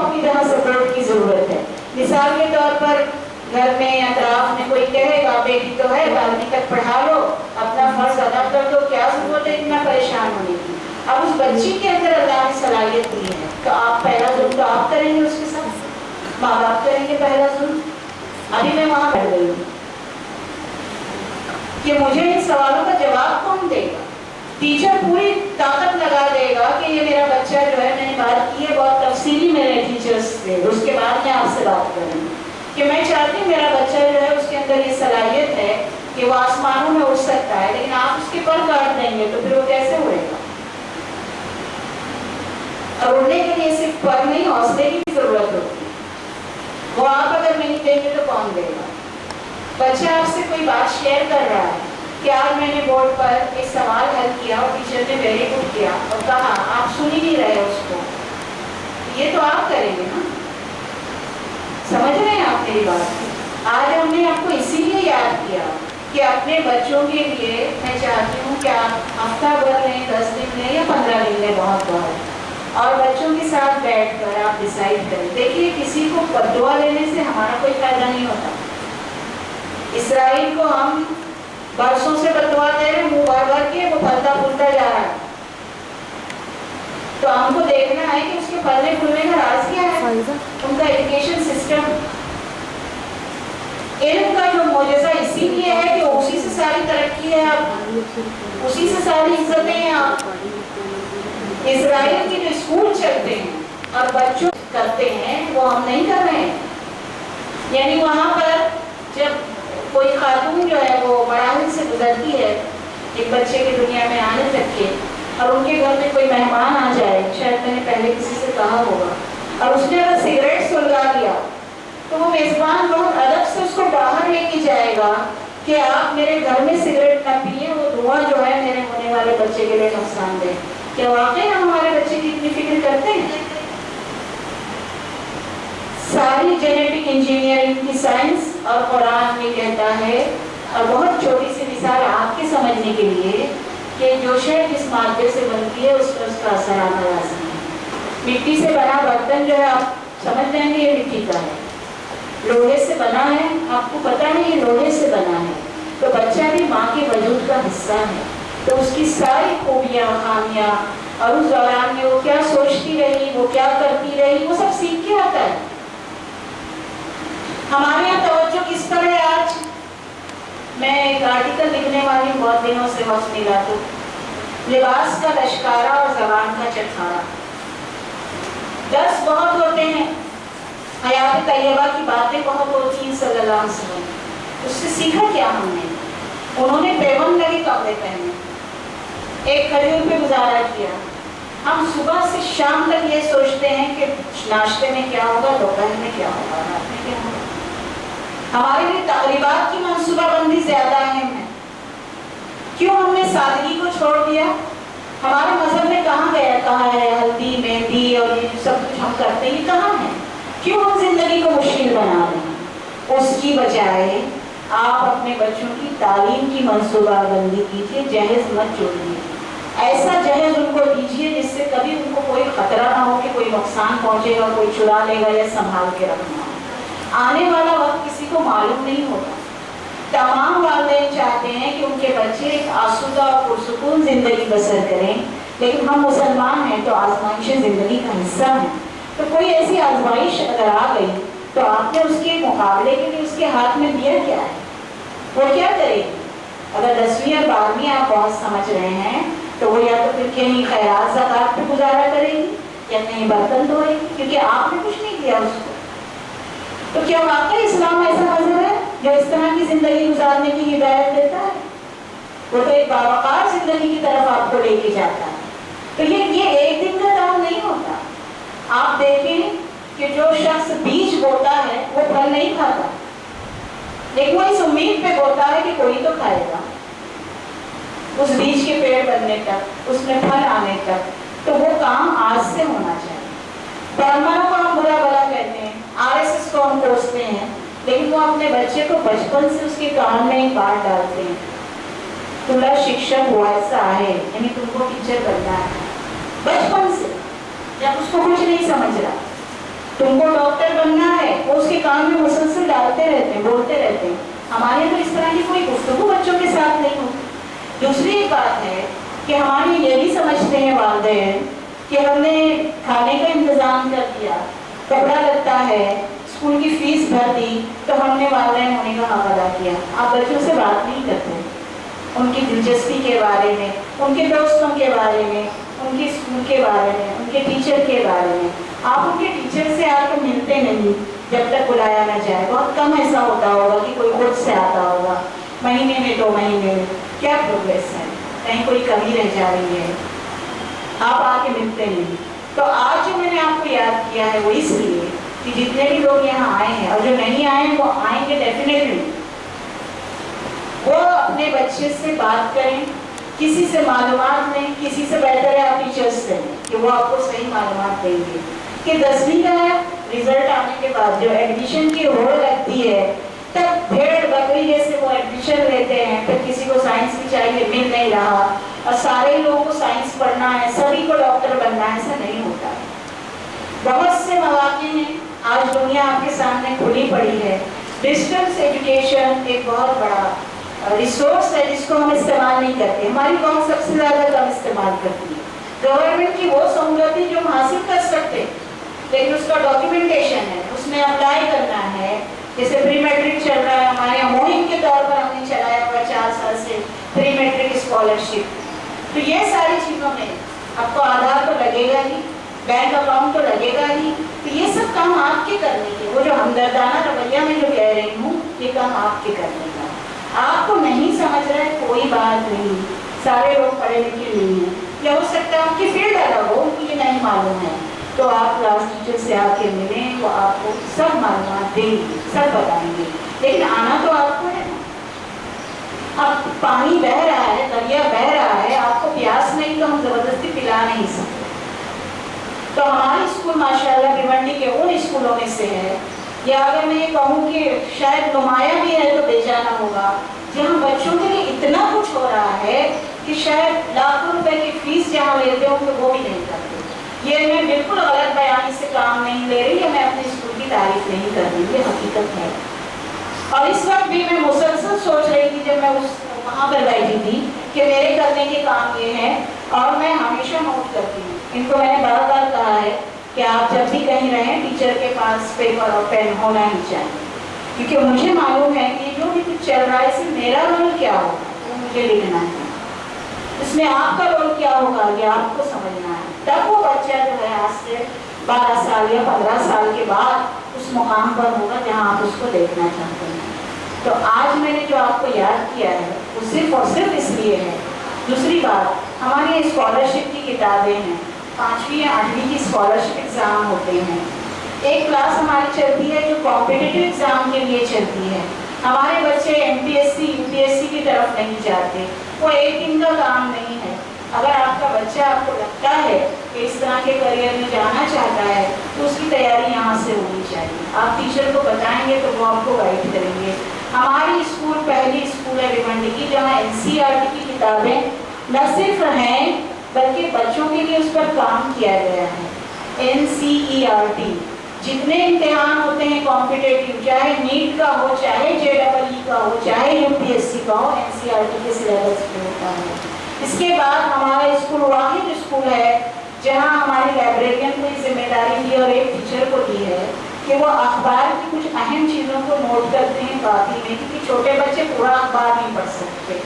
अपनी तरह सपोर्ट की जरूरत है। मिसाल के तौर पर घर में या अतराफ में कोई कहेगा बेटी तो है 12वीं तक पढ़ा लो, अपना फर्ज अदा कर दो, क्या जरूरत है इतना परेशान होने की। अब उस बच्ची के अंदर अल्लाह ने सलाहियत दी है, तो आप पहला जुल्म तो आप करेंगे उसके साथ, माँ बाप करेंगे पहला जुल्म। अभी मैं वहां बैठ गई हूँ कि मुझे इन सवालों का जवाब कौन देगा। टीचर पूरी ताकत लगा देगा कि ये मेरा बच्चा जो है, मैंने बात की है बहुत तफसीली मेरे टीचर्स से, उसके बाद मैं आपसे बात करूँगी कि मैं चाहती हूँ मेरा बच्चा जो है उसके अंदर ये सलाहियत है कि वो आसमानों में उड़ सकता है, लेकिन आप उसके पर काट देंगे तो फिर वो कैसे उड़ेगा। और उड़ने के लिए सिर्फ पर नहीं, हौसले की जरूरत होती है। वो आप अगर नहीं देंगे तो कौन देगा। बच्चा आपसे कोई बात शेयर कर रहा है कि आज मैंने बोर्ड पर एक सवाल हल किया और टीचर ने वेरी गुड किया और कहा, आप सुन ही नहीं रहे उसको, ये तो आप करेंगे ना। समझ रहे हैं आप मेरी बात। आज हमने आपको इसीलिए याद किया कि अपने बच्चों के लिए मैं चाहती हूँ कि आप हफ्ता भर लें, 10 दिन लें या 15 दिन लें, बहुत बहुत, और बच्चों के साथ बैठकर आप डिसाइड करें। देखिए, किसी को बद्दुआ लेने से हमारा कोई फायदा नहीं होता। इसराइल को हम बरसों से बद्दुआ दे रहे, मुंह भर भर के, वो फलता फूलता जा रहा है। तो हमको देखना है कि उसके फलने फूलने का राज क्या है। उनका एजुकेशन सिस्टम, इल्म का जो मौजज़ा इसीलिए है कि उसी से सारी तरक्की है, अब उसी से सारी इज्जतें हैं। आप इसराइल के जो स्कूल चलते हैं और बच्चों करते हैं वो हम नहीं कर रहे हैं। यानी वहाँ पर जब कोई खातून जो है वो मराहिल से गुजरती है एक बच्चे की दुनिया में आने तक के, और उनके घर में कोई मेहमान आ जाए, शायद मैंने पहले किसी से कहा होगा, और उसने अगर सिगरेट सुलगा लिया तो वो मेजबान बहुत अदब से उसको बाहर लेके जाएगा कि आप मेरे घर में सिगरेट ना पिए, वो धुआं जो है मेरे होने वाले बच्चे के लिए नुकसानदेह। क्या वाकई हम हमारे बच्चे की इतनी फिक्र करते हैं? सारी जेनेटिक इंजीनियरिंग की साइंस और कुरान में कहता है, और बहुत छोटी सी मिसाल आपके समझने के लिए, कि जो शय जिस मादे से बनती है उस पर उसका असर आना लाज़मी है। मिट्टी से बना बर्तन जो है आप समझ जाएंगे ये मिट्टी का है, लोहे से बना है, आपको पता है ये लोहे से बना है। तो बच्चा भी माँ के वजूद का हिस्सा है, तो उसकी सारी खूबियाँ खामियाँ और उस दौरान में वो क्या सोचती रही, वो क्या करती रही, वो सब सीख के आता है। हमारे यहाँ तवज्जो किस पर है आज? मैं एक आर्टिकल लिखने वाली बहुत दिनों से वक्त मिला, तो लिबास का लश्कारा और जबान का चटखारा। दर्स बहुत होते हैं, हयात तैयबा की बातें बहुत होती हैं सल्लल्लाहु अलैहि वसल्लम, उससे सीखा क्या हमने? उन्होंने पैबंद लगे कपड़े पहने, एक खजूर पे गुजारा किया। हम सुबह से शाम तक ये सोचते हैं कि नाश्ते में क्या होगा, दोपहर में क्या होगा, रात में क्या होगा। हमारे लिए तकरीबात की मंसूबाबंदी ज्यादा अहम है। क्यों हमने सादगी को छोड़ दिया? हमारे मजहब में कहाँ गया, कहा है हल्दी मेहंदी और ये सब कुछ हम करते हैं, कहाँ है? क्यों हम जिंदगी को मुश्किल बना रहे हैं? उसकी बजाय आप अपने बच्चों की तालीम की मंसूबाबंदी कीजिए, जहेज मत जोड़िए। ऐसा जहेज उनको दीजिए जिससे कभी उनको कोई खतरा ना हो कि कोई नुकसान पहुंचेगा, कोई चुरा लेगा या संभाल के रखना। आने वाला वक्त किसी को मालूम नहीं होता। तमाम वालिदैन चाहते हैं कि उनके बच्चे एक आसूदा और पुरसुकून जिंदगी बसर करें, लेकिन हम मुसलमान हैं तो आजमाइशें जिंदगी का हिस्सा हैं। तो कोई ऐसी आजमाइश अगर आ गई तो आपने उसके मुकाबले के लिए उसके हाथ में दिया क्या है? वो क्या करेगी? अगर 10वीं और 12वीं आप बहुत समझ रहे हैं तो वो या तो फिर कहीं खैरात ज़कात पे गुजारा करेगी या कहीं बर्तन धोएगी, क्योंकि आपने कुछ नहीं किया उसको। तो क्या वाकई इस्लाम ऐसा मजहब है जो इस तरह की जिंदगी गुजारने की हिदायत देता है? वो तो एक बावकार जिंदगी की तरफ आपको लेके जाता है। तो ये एक दिन का काम नहीं होता। आप देखें कि जो शख्स बीज बोता है वो फल नहीं खाता, लेकिन वो इस उम्मीद पे बोता है कि कोई तो खाएगा। उस बीज के पेड़ बनने तक, उसमें फल आने तक, तो वो काम आज से होना चाहिए। ब्राह्मणों को हम बुरा भला कहते हैं, RSS को हम कोसते हैं, लेकिन वो अपने बच्चे को बचपन से उसके कान में एक बात डालते हैं, तुला शिक्षक व्हायचा आहे, यानी तुमको टीचर बनना है। बचपन से, जब उसको कुछ नहीं समझ रहा, تم کو ڈاکٹر بننا ہے، وہ اس کے کام میں مسلسل ڈالتے رہتے ہیں، بولتے رہتے ہیں. ہمارے تو اس طرح کی کوئی گفتگو بچوں کے ساتھ نہیں ہوتی. دوسری ایک بات ہے کہ ہمارے یہ بھی سمجھتے ہیں والدین کہ ہم نے کھانے کا انتظام کر دیا، کپڑا لگتا ہے، اسکول کی فیس بھر دی، تو ہم نے والدین ہونے کا حق ادا کیا. آپ بچوں سے بات نہیں کرتے ان کی دلچسپی کے بارے میں، ان کے دوستوں کے بارے میں، ان کے اسکول کے بارے میں، ان کے ٹیچر کے بارے میں. آپ ان کے ٹیچر سے آ کر ملتے نہیں جب تک بلایا نہ جائے. بہت کم ایسا ہوتا ہوگا کہ کوئی خود سے آتا ہوگا، مہینے میں 2 مہینے میں. کیا پروگریس ہے؟ کہیں کوئی کمی رہ جا رہی ہے؟ آپ آ کے ملتے نہیں. تو آج جو میں نے آپ کو یاد کیا ہے وہ اس لیے کہ جتنے بھی لوگ یہاں آئے ہیں اور جو نہیں آئے ہیں وہ آئیں گے ڈیفینیٹلی، وہ اپنے بچے سے بات کریں، کسی سے معلومات لیں. کسی سے بہتر ہے آپ ٹیچرس سے کہ وہ آپ کو صحیح معلومات دیں گے. کہ 10ویں کا رزلٹ آنے کے بعد جو ایڈمیشن کی ہوڑ لگتی ہے، تب بھیڑ بکری جیسے وہ ایڈمیشن لیتے ہیں. پھر کسی کو سائنس بھی چاہیے، مل نہیں رہا، اور سارے لوگوں کو سائنس پڑھنا ہے، سبھی کو ڈاکٹر بننا ہے. ایسا نہیں ہوتا. بہت سے مواقع ہیں، آج دنیا آپ کے سامنے کھلی پڑی ہے. ڈسٹینس ایجوکیشن ایک بہت بڑا ریسورس ہے جس کو ہم استعمال نہیں کرتے. ہماری قوم سب سے زیادہ کم استعمال کرتی ہے. گورنمنٹ کی وہ سہولتیں جو ہم حاصل کر سکتے، لیکن اس کا ڈاکیومنٹیشن ہے، اس میں اپلائی کرنا ہے. جیسے پری میٹرک چل رہا ہے ہمارے یہاں، مہم کے طور پر ہم نے چلایا ہوا 4 سال سے پری میٹرک اسکالرشپ. تو یہ ساری چیزوں میں آپ کو آدھار تو لگے گا ہی، بینک اکاؤنٹ تو لگے گا ہی. تو یہ سب کام آپ کے کرنے کے، وہ جو ہمدردانہ رویہ میں جو کہہ رہی ہوں، یہ کام آپ کے کرنے کا. آپ کو نہیں سمجھ رہے کوئی بات نہیں، سارے لوگ پڑھے لکھے نہیں ہیں، یا ہو سکتا ہے آپ کی فیلڈ الگ ہو، ان کو یہ نہیں معلوم ہے. تو آپ کلاس ٹیچر سے آ کے ملیں، وہ آپ کو سب معلومات دیں گے، سب بتائیں گے. لیکن آنا تو آپ کو ہے. اب پانی بہ رہا ہے، دریا بہ رہا ہے، آپ کو پیاس نہیں تو ہم زبردستی پلا نہیں سکتے. تو ہمارے اسکول ماشاءاللہ بھیونڈی کے ان اسکولوں میں سے ہے، یا اگر میں یہ کہوں کہ شاید نمایاں بھی ہے تو بے جانا ہوگا، جہاں بچوں کے لیے اتنا کچھ ہو رہا ہے کہ شاید لاکھوں روپے کی فیس جہاں لیتے ہوں تو وہ بھی نہیں کرتے. یہ میں بالکل غلط بیانی سے کام نہیں لے رہی، یا میں اپنے اسکول کی تعریف نہیں کر رہی، یہ حقیقت ہے. اور اس وقت بھی میں مسلسل سوچ رہی تھی جب میں وہاں پر بیٹھی تھی کہ میرے کرنے کے کام یہ ہے، اور میں ہمیشہ نوٹ کرتی ہوں. ان کو میں نے بار بار کہا ہے کہ آپ جب بھی کہیں رہیں ٹیچر کے پاس پیپر اور پین ہونا ہی چاہیے، کیونکہ مجھے معلوم ہے کہ جو بھی کچھ چل رہا ہے اس میں میرا رول کیا ہوگا وہ مجھے لکھنا ہے، اس میں آپ کا رول کیا ہوگا یہ آپ کو سمجھنا ہے. تب وہ بچہ جو ہے آج سے 12 سال یا 15 سال کے بعد اس مقام پر ہوگا جہاں آپ اس کو دیکھنا چاہتے ہیں. تو آج میں نے جو آپ کو یاد کیا ہے وہ صرف اور صرف اس لیے ہے. دوسری بات، ہماری اسکالرشپ کی کتابیں ہیں، 5ویں یا 8ویں کی اسکالرشپ ایگزام ہوتے ہیں. ایک کلاس ہماری چلتی ہے جو کمپٹیٹیو ایگزام کے لیے چلتی ہے. ہمارے بچے MPSC UPSC کی طرف نہیں جاتے، وہ ایک دن کا کام نہیں ہے. اگر آپ کا بچہ آپ کو لگتا ہے کہ اس طرح کے کریئر میں جانا چاہتا ہے تو اس کی تیاری یہاں سے ہونی چاہیے. آپ ٹیچر کو بتائیں گے تو وہ آپ کو گائیڈ کریں گے. ہماری اسکول پہلی اسکول ہے بھیونڈی کی جہاں NCERT کی کتابیں نہ صرف ہیں بلکہ بچوں کے لیے اس پر کام کیا گیا ہے. NCERT جتنے امتحان ہوتے ہیں کمپٹیٹیو، چاہے نیٹ کا ہو، چاہے JEE کا ہو، چاہے UPSC کا ہو، NCERT کے سلیبس میں ہوتا ہے. اس کے بعد ہمارا اسکول واحد اسکول ہے جہاں ہماری لائبریرین کو یہ ذمہ داری دی اور ایک ٹیچر کو دی ہے کہ وہ اخبار کی کچھ اہم چیزوں کو نوٹ کرتے ہیں کاپی میں، کیونکہ چھوٹے بچے پورا اخبار نہیں پڑھ سکتے.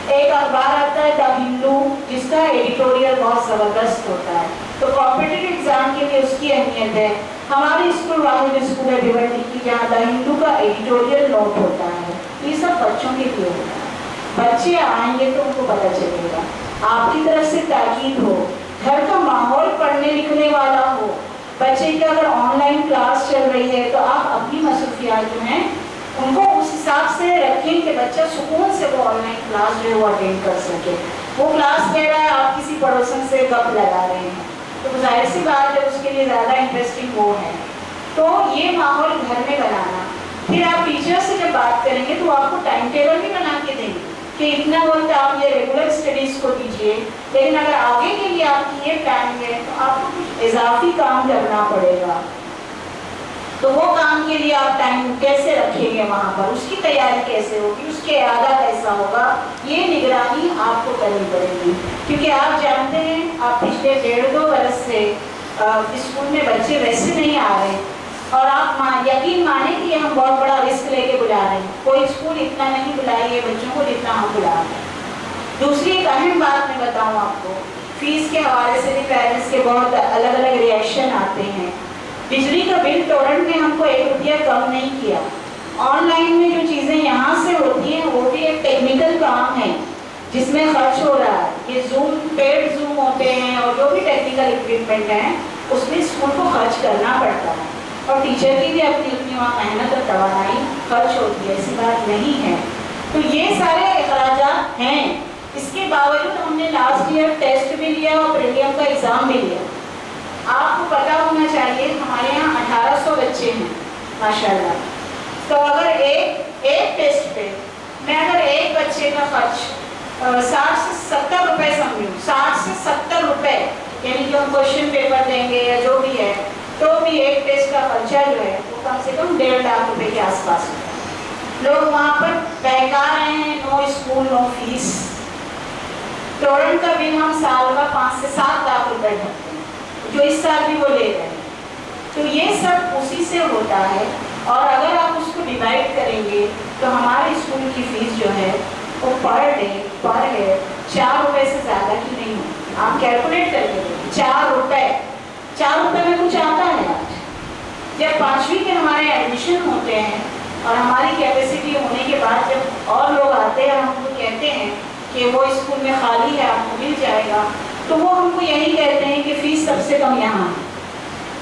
ایک اخبار آتا ہے دا ہندو جس کا ایڈیٹوریل بہت زبردست ہوتا ہے، تو کمپٹیٹیو ایگزام کے لیے اس کی اہمیت ہے. ہمارے اسکول واحد اسکول ہے بھیونڈی کی جہاں دا ہندو کا ایڈیٹوریل نوٹ ہوتا ہے. یہ سب بچوں کے لیے ہوتا ہے. بچے آئیں گے تو ان کو پتہ چلے گا. آپ کی طرف سے تاکید ہو، گھر کا ماحول پڑھنے لکھنے والا ہو. بچے کی اگر آن لائن کلاس چل رہی ہے تو آپ اپنی مصروفیات جو ہیں ان کو اس حساب سے رکھیں کہ بچہ سکون سے وہ آن لائن کلاس جو ہے وہ اٹینڈ کر سکے. وہ کلاس کہہ رہا ہے، آپ کسی پڑوسن سے گپ لگا رہے ہیں، تو ظاہر سی بات ہے اس کے لیے زیادہ انٹرسٹنگ وہ ہے. تو یہ ماحول گھر میں بنانا. پھر آپ ٹیچر سے جب بات کریں گے تو آپ کو ٹائم ٹیبل بھی بنا کے دیں گے کہ اتنا وقت آپ یہ ریگولر اسٹڈیز کو دیجیے، لیکن اگر آگے کے لیے آپ کی یہ پلان ہے تو آپ کو کچھ اضافی کام کرنا پڑے گا. تو وہ کام کے لیے آپ ٹائم کیسے رکھیں گے وہاں پر، اس کی تیاری کیسے ہوگی، اس کے اعادہ کیسا ہوگا، یہ نگرانی آپ کو کرنی پڑے گی. کیونکہ آپ جانتے ہیں آپ پچھلے 1.5-2 برس سے اسکول میں بچے ویسے نہیں آ رہے، اور آپ یقین مانیں کہ ہم بہت بڑا رسک لے کے بلا رہے ہیں. کوئی اسکول اتنا نہیں بلائیے بچوں کو جتنا ہم بلا رہے ہیں. دوسری ایک اہم بات میں بتاؤں آپ کو، فیس کے حوالے سے بھی پیرنٹس کے بہت الگ الگ ریئیکشن آتے ہیں. بجلی کا بل ٹورنٹ میں ہم کو 1 روپیہ کم نہیں کیا. آن لائن میں جو چیزیں یہاں سے ہوتی ہیں وہ بھی ایک ٹیکنیکل کام ہے جس میں خرچ ہو رہا ہے. یہ زوم پیڈ زوم ہوتے ہیں اور جو بھی ٹیکنیکل اکوپمنٹ ہیں اس میں اسکول کو خرچ کرنا پڑتا ہے، اور ٹیچر کی بھی اپنی وہاں محنت اور توانائی خرچ ہوتی ہے، ایسی بات نہیں ہے. تو یہ سارے اخراجات ہیں. اس کے باوجود ہم نے لاسٹ ایئر ٹیسٹ بھی لیا اور پریلیم کا ایگزام بھی لیا. آپ کو پتا ہونا چاہیے ہمارے یہاں 1800 بچے ہیں ماشاءاللہ. تو اگر ایک ٹیسٹ پہ میں اگر ایک بچے کا خرچ 60 سے 70 روپے سمجھوں، 60 سے 70 روپے، یعنی کہ ہم کوشچن پیپر دیں گے یا جو بھی ہے، تو بھی ایک ٹیسٹ کا خرچہ جو ہے وہ کم سے کم 1.5 لاکھ روپے کے آس پاس ہوتا ہے. لوگ وہاں پر بہکا رہے ہیں، نو اسکول نو فیس. ٹورنٹ کا بل ہم سال کا 5 سے 7 لاکھ روپے بھرتے ہیں، جو اس سال بھی وہ لے رہے ہیں. تو یہ سب اسی سے ہوتا ہے. اور اگر آپ اس کو ڈیوائڈ کریں گے تو ہمارے اسکول کی فیس جو ہے وہ پر ڈے پر ہیڈ 4 روپے سے زیادہ کی نہیں ہوتی. آپ کیلکولیٹ کر کے دیکھیں، 4 روپے میں کچھ آتا ہے آج. جب 5ویں کے ہمارے ایڈمیشن ہوتے ہیں اور ہماری کیپیسٹی ہونے کے بعد جب اور لوگ آتے ہیں ہم کو کہتے ہیں کہ وہ اسکول میں خالی ہے آپ کو مل جائے گا، تو وہ ہم کو یہی کہتے ہیں کہ فیس سب سے کم یہاں ہے،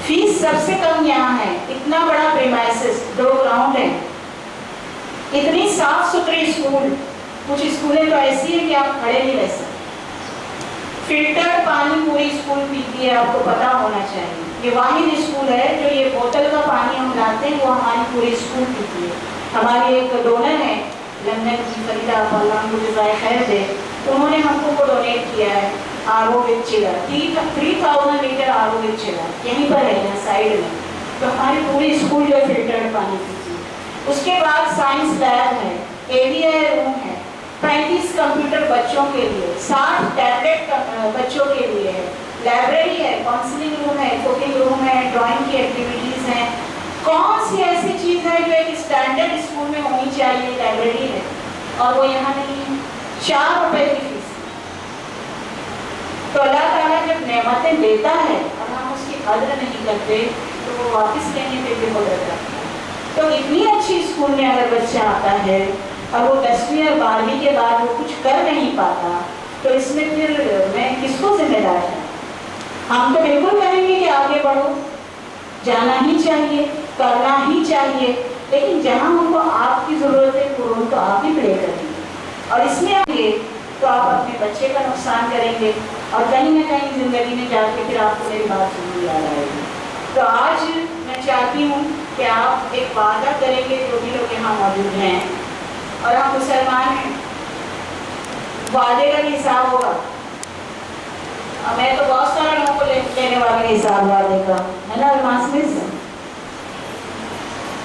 فیس سب سے کم یہاں ہے. اتنا بڑا پریمائسس، 2 گراؤنڈ ہیں، اتنی صاف ستھری اسکول. کچھ اسکولیں تو ایسی ہیں کہ آپ کھڑے نہیں رہ سکتے. فلٹر پانی پوری اسکول پیتی ہے، آپ کو پتا ہونا چاہیے. یہ واحد اسکول ہے جو یہ بوتل کا پانی ہم لاتے ہیں وہ ہماری پوری اسکول پیتی ہے. ہماری ایک ڈونر ہے لندن کی فریدہ، اللہ کو جزائے خیر دے، انہوں نے ہم کو وہ ڈونیٹ کیا ہے R O with chiller, 3000 litre R O with chiller یہیں پر ہے یہاں سائڈ میں. تو ہماری پوری اسکول جو ہے فلٹرڈ پانی پیتی ہے. اس کے بعد سائنس لیب ہے، اے وی آئی روم ہے، 35 کمپیوٹر بچوں کے لیے، 60 ٹیبلیٹ بچوں کے لیے ہے، لائبریری ہے، کاؤنسلنگ روم ہے، کوکنگ روم ہے، ڈرائنگ کی ایکٹیویٹیز ہیں. کون سی ایسی چیز ہے جو ایک اسٹینڈرڈ اسکول میں ہونی چاہیے؟ لائبریری ہے، اور وہ یہاں نہیں ہے. 4 روپے کی فیس. تو اللہ تعالیٰ جب نعمتیں دیتا ہے اور ہم اس کی قدر نہیں کرتے تو وہ واپس لینے پہ بھی قدرت رکھتا ہے. تو اتنی اچھی اسکول میں اگر بچہ آتا ہے اور وہ 10ویں اور 12ویں کے بعد وہ کچھ کر نہیں پاتا تو اس میں پھر میں کس کو ذمہ دار ہے؟ ہم تو بالکل کہیں گے کہ آگے بڑھو، جانا ہی چاہیے، کرنا ہی چاہیے، لیکن جہاں ہم کو آپ کی ضرورت ہے پورن تو آپ ہی پلے کریں گے. اور اس میں آئیں گے تو آپ اپنے بچے کا نقصان کریں گے اور کہیں نہ کہیں زندگی میں جا کے پھر آپ کو میری بات ضرور یاد آئے گی. تو آج میں چاہتی ہوں کہ آپ ایک وعدہ کریں گے جو بھی لوگ یہاں موجود ہیں، اور ہم مسلمان ہیں، وعدے کا بھی حساب ہوگا. میں تو بہت سارے لوگوں کو لینے والے حساب وعدے کا ہے نا الماسمس.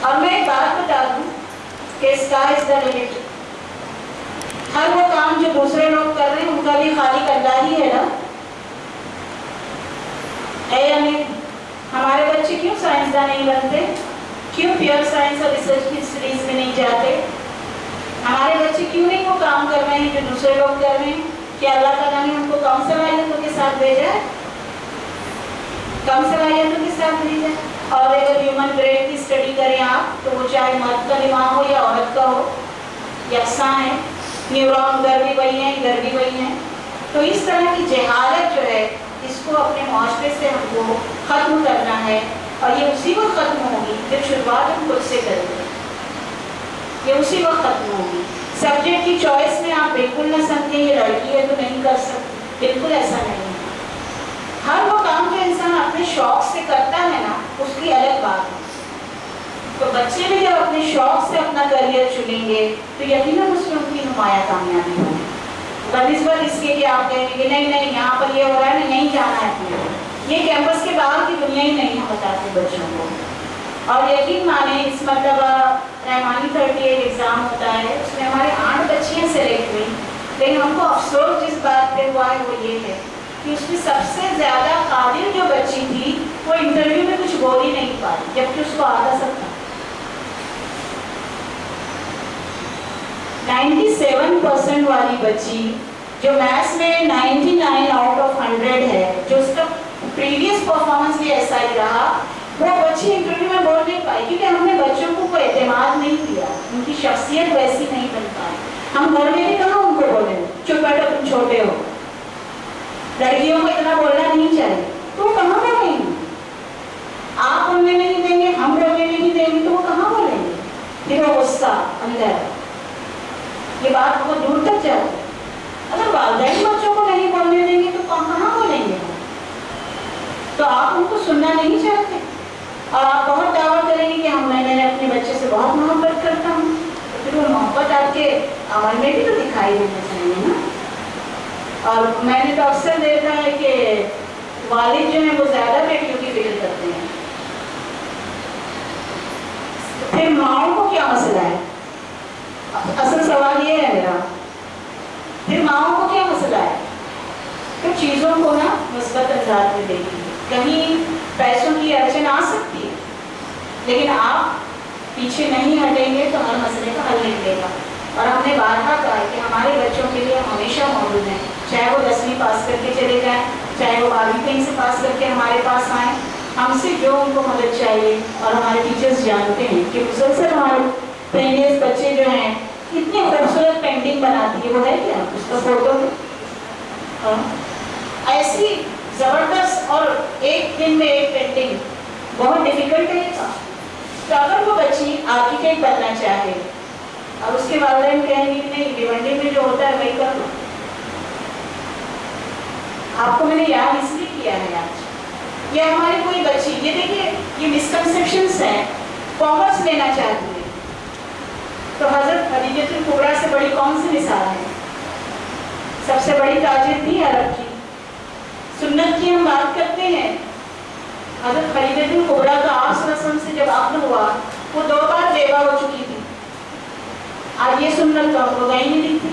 اور میں ایک بات بتا دوں کہ اسکائی از دا لمٹ. ہر وہ کام جو دوسرے لوگ کر رہے ہیں ان کا بھی خالق اللہ ہی ہے نا، ہے یا نہیں؟ ہمارے بچے کیوں سائنسداں نہیں بنتے؟ کیوں پیور سائنس اور ریسرچ کی اسٹڈیز میں نہیں جاتے؟ ہمارے بچے کیوں نہیں وہ کام کر رہے ہیں جو دوسرے لوگ کر رہے ہیں؟ کیا اللہ تعالیٰ نے ہم کو کم صلاحیتوں کے ساتھ بھیجا ہے؟ کم صلاحیتوں کے ساتھ بھیجا ہے؟ اور اگر ہیومن برین کی اسٹڈی کریں آپ تو وہ چاہے مرد کا دماغ ہو یا عورت کا ہو یکساں ہے. نیورون ادھر بھی وہی ہیں ادھر بھی وہی ہیں. تو اس طرح کی جہالت جو ہے اس کو اپنے معاشرے سے ہم کو ختم کرنا ہے، اور یہ اسی وقت ختم ہوگی جب شروعات ہم خود سے کریں گے. یہ اسی وقت ختم ہوگی. سبجیکٹ کی چوائس میں آپ بالکل نہ سمجھیں یہ لڑکی ہے تو نہیں کر سکتے، بالکل ایسا نہیں ہے. ہر وہ کام جو انسان اپنے شوق سے کرتا ہے نا اس کی الگ بات ہے. تو بچے بھی جب اپنے شوق سے اپنا کریئر چنیں گے تو یقیناً اس میں ان کی نمایاں کامیابی ہوگی. بنسبت اس کے کہ آپ کہیں گے نہیں نہیں یہاں پر یہ ہو رہا ہے نا یہیں جانا ہے، یہ کیمپس کے باہر کی دنیا ہی نہیں ہم بتاتے بچوں کو. اور یقین مانے اس مرتبہ رحمانی 38 ایگزام ہوتا ہے، اس میں ہمارے 8 بچیاں سلیکٹ ہوئی، لیکن ہم کو افسوس جس بات پہ ہوا ہے وہ یہ ہے کہ اس میں سب سے زیادہ قابل جو بچی تھی وہ انٹرویو میں کچھ بول ہی نہیں پائی، جبکہ اس کو آتا سب تھا۔ 97% والی بچی جو میتھس میں 99 آؤٹ آف 100 ہے، جو اس کا پریویس پرفارمنس بھی ایسا ہی رہا، وہ بچی انٹرویو میں بول نہیں پائی کیونکہ ہم نے بچوں کو کوئی اعتماد نہیں دیا، ان کی شخصیت ویسی نہیں بن پائی۔ ہم گھر میں بھی کہاں ان کو بولیں چپ بیٹھو تم چھوٹے ہو، لڑکیوں کو اتنا بولنا نہیں چاہیے، تو وہ کہاں بولیں گے؟ آپ بولنے نہیں دیں گے، ہم بولنے نہیں دیں گے، تو وہ کہاں بولیں گے؟ پھر وہ غصہ اندر، یہ بات بہت دور تک جائے۔ اگر والدین بچوں کو نہیں بولنے دیں گے تو کہاں بولیں گے؟ تو آپ ان کو سننا نہیں چاہتے اور آپ بہت دعویٰ کریں گے کہ میں اپنے بچے سے بہت محبت کرتا ہوں، تو پھر وہ محبت آپ کے عمل میں بھی تو دکھائی دینا چاہیے نا۔ اور میں نے تو اکثر دیکھا ہے کہ والد جو ہیں وہ زیادہ بیٹیوں کی فکر کرتے ہیں۔ پھر ماؤں کو کیا مسئلہ ہے؟ اصل سوال یہ ہے میرا، پھر ماؤں کو کیا مسئلہ ہے؟ تو چیزوں کو نا مثبت انداز میں دیکھیے، کہیں پیسوں کی اڑچن آ سکتی ہے لیکن آپ پیچھے نہیں ہٹیں گے تو ہر مسئلے کا حل نکلے گا۔ اور ہم نے بارہا کہا ہے کہ ہمارے بچوں کے لیے ہمیشہ موجود ہیں، چاہے وہ 10ویں پاس کر کے چلے جائیں، چاہے وہ 12ویں کہیں سے پاس کر کے ہمارے پاس آئیں، ہم سے جو ان کو مدد چاہیے۔ اور ہمارے ٹیچرز جانتے ہیں کہ مسلسل ہمارے پینڈیز بچے جو ہیں اتنی خوبصورت پینٹنگ بناتی ہے، وہ ہے کیا اس کا فوٹو ایسی زبردست، اور ایک دن میں ایک پینٹنگ بہت ڈیفیکلٹ ہے کا۔ تو اگر وہ بچی آرکیٹیکٹ بننا چاہے اور اس کے والدین کہیں گے نہیں بھیونڈی میں جو ہوتا ہے وہی کر لو، آپ کو میں نے یاد اس لیے کیا ہے آج، یا ہماری کوئی بچی، یہ دیکھیے یہ مسکنسیپشنس ہیں، کامرس لینا چاہتی ہے تو حضرت خدیجہ الکبریٰ سے بڑی کون سی مثال ہے؟ سب سے بڑی تاجر تھی عرب کی، سنت کی ہم بات کرتے ہیں، حضرت خدیجہ الکبریٰ کا آپ صلی اللہ علیہ وسلم سے جب عقد ہوا وہ 2 بار بیوہ ہو چکی تھی، آج یہ سنت تو ہم کو کہیں نہیں دکھتی۔